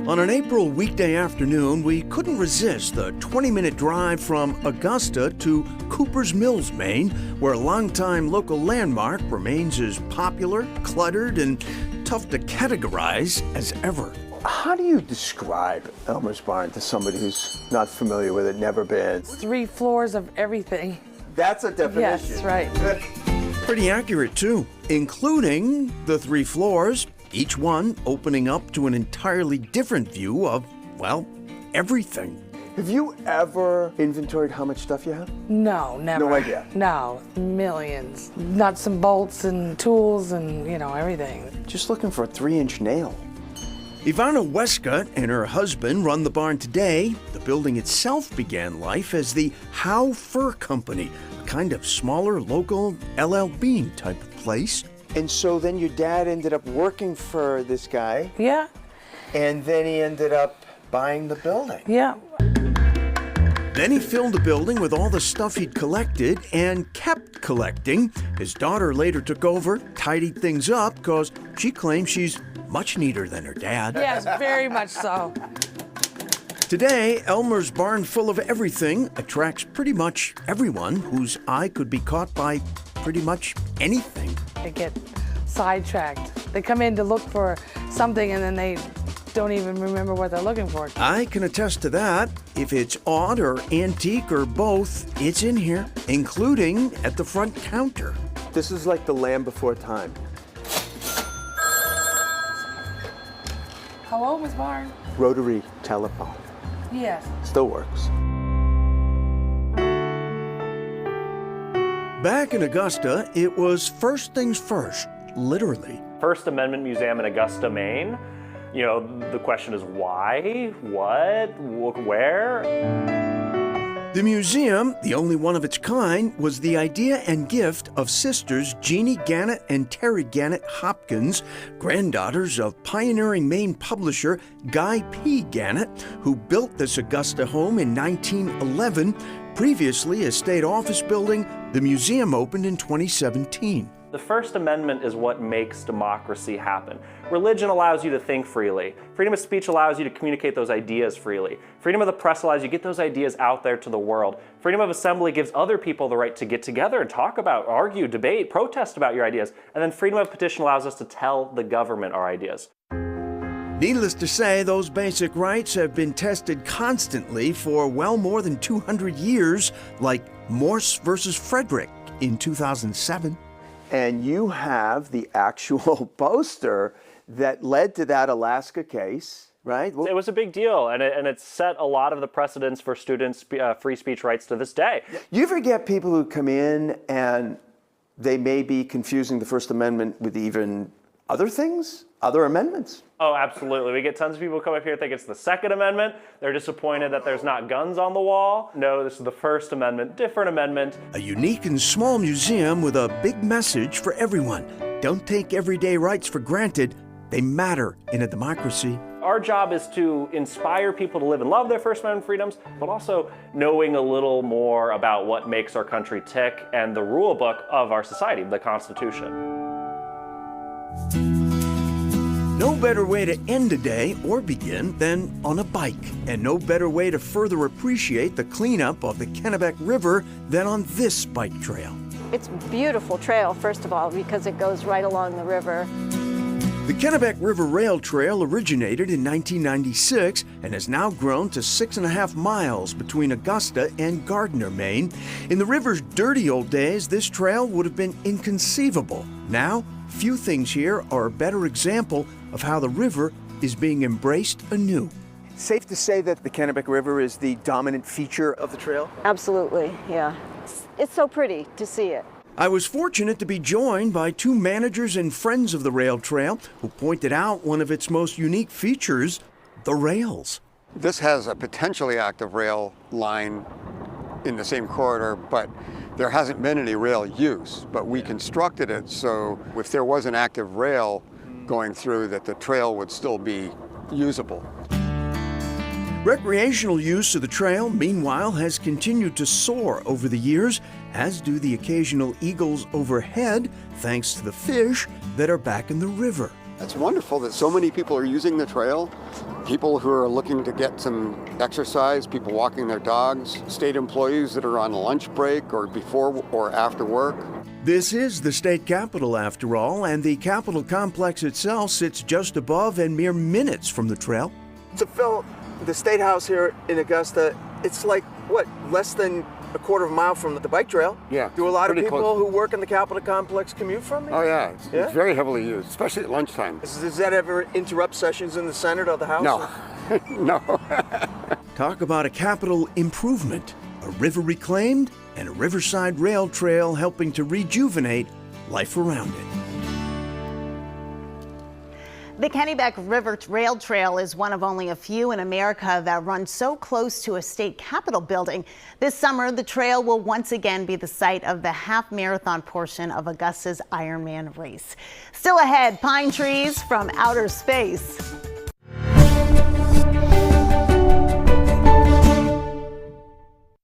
On an April weekday afternoon, we couldn't resist the 20-minute drive from Augusta to Cooper's Mills, Maine, where a longtime local landmark remains as popular, cluttered, and tough to categorize as ever. How do you describe Elmers Barn to somebody who's not familiar with it, never been? 3 floors of everything. That's a definition. Yes, right. Pretty accurate, too, including the 3 floors, each one opening up to an entirely different view of, well, everything. Have you ever inventoried how much stuff you have? No, never. No idea? No, millions. Nuts and bolts and tools and, everything. Just looking for a 3-inch nail. Ivana Westcott and her husband run the barn today. The building itself began life as the Howe Fur Company, a kind of smaller local L.L. Bean type of place. And so then your dad ended up working for this guy. Yeah. And then he ended up buying the building. Yeah. Then he filled the building with all the stuff he'd collected and kept collecting. His daughter later took over, tidied things up, because she claims she's much neater than her dad. Yes, very much so. Today, Elmer's Barn full of everything attracts pretty much everyone whose eye could be caught by pretty much anything. They get sidetracked. They come in to look for something and then they don't even remember what they're looking for. I can attest to that. If it's odd or antique or both, it's in here, including at the front counter. This is like the Land Before Time. Hello, Miss Barn. Rotary telephone. Yes. Still works. Back in Augusta, it was first things first, literally. First Amendment Museum in Augusta, Maine. The question is why, what, where? The museum, the only one of its kind, was the idea and gift of sisters Jeannie Gannett and Terry Gannett Hopkins, granddaughters of pioneering Maine publisher Guy P. Gannett, who built this Augusta home in 1911. Previously a state office building, the museum opened in 2017. The First Amendment is what makes democracy happen. Religion allows you to think freely. Freedom of speech allows you to communicate those ideas freely. Freedom of the press allows you to get those ideas out there to the world. Freedom of assembly gives other people the right to get together and talk about, argue, debate, protest about your ideas. And then freedom of petition allows us to tell the government our ideas. Needless to say, those basic rights have been tested constantly for well more than 200 years, like Morse versus Frederick in 2007. And you have the actual poster that led to that Alaska case, right? It was a big deal, and it set a lot of the precedents for students' free speech rights to this day. You ever get people who come in and they may be confusing the First Amendment with even other things, other amendments? Oh, absolutely. We get tons of people who come up here and think it's the Second Amendment. They're disappointed that there's not guns on the wall. No, this is the First Amendment, different amendment. A unique and small museum with a big message for everyone. Don't take everyday rights for granted. They matter in a democracy. Our job is to inspire people to live and love their First Amendment freedoms, but also knowing a little more about what makes our country tick and the rule book of our society, the Constitution. No better way to end a day or begin than on a bike, and no better way to further appreciate the cleanup of the Kennebec River than on this bike trail. It's a beautiful trail, first of all, because it goes right along the river. The Kennebec River Rail Trail originated in 1996 and has now grown to 6.5 miles between Augusta and Gardner, Maine. In the river's dirty old days, this trail would have been inconceivable. Now, few things here are a better example of how the river is being embraced anew. Safe to say that the Kennebec River is the dominant feature of the trail? Absolutely, yeah. It's so pretty to see it. I was fortunate to be joined by 2 managers and friends of the rail trail who pointed out one of its most unique features, the rails. This has a potentially active rail line in the same corridor, but there hasn't been any rail use. But we constructed it so if there was an active rail going through, that the trail would still be usable. Recreational use of the trail, meanwhile, has continued to soar over the years, as do the occasional eagles overhead, thanks to the fish that are back in the river. It's wonderful that so many people are using the trail. People who are looking to get some exercise, people walking their dogs, state employees that are on lunch break or before or after work. This is the state capitol, after all, and the Capitol complex itself sits just above and mere minutes from the trail. To Phil, the State House here in Augusta, it's like, what, less than a quarter of a mile from the bike trail? Yeah, Do a lot of pretty people close. who work in the Capitol complex commute from it? Oh yeah, Yeah? it's very heavily used, especially at lunchtime. Does that ever interrupt sessions in the Senate or the House? No, no. Talk about a capital improvement, a river reclaimed, and a riverside rail trail helping to rejuvenate life around it. The Kennebec River Rail Trail is one of only a few in America that run so close to a state capitol building. This summer, the trail will once again be the site of the half marathon portion of Augusta's Ironman race. Still ahead, pine trees from outer space.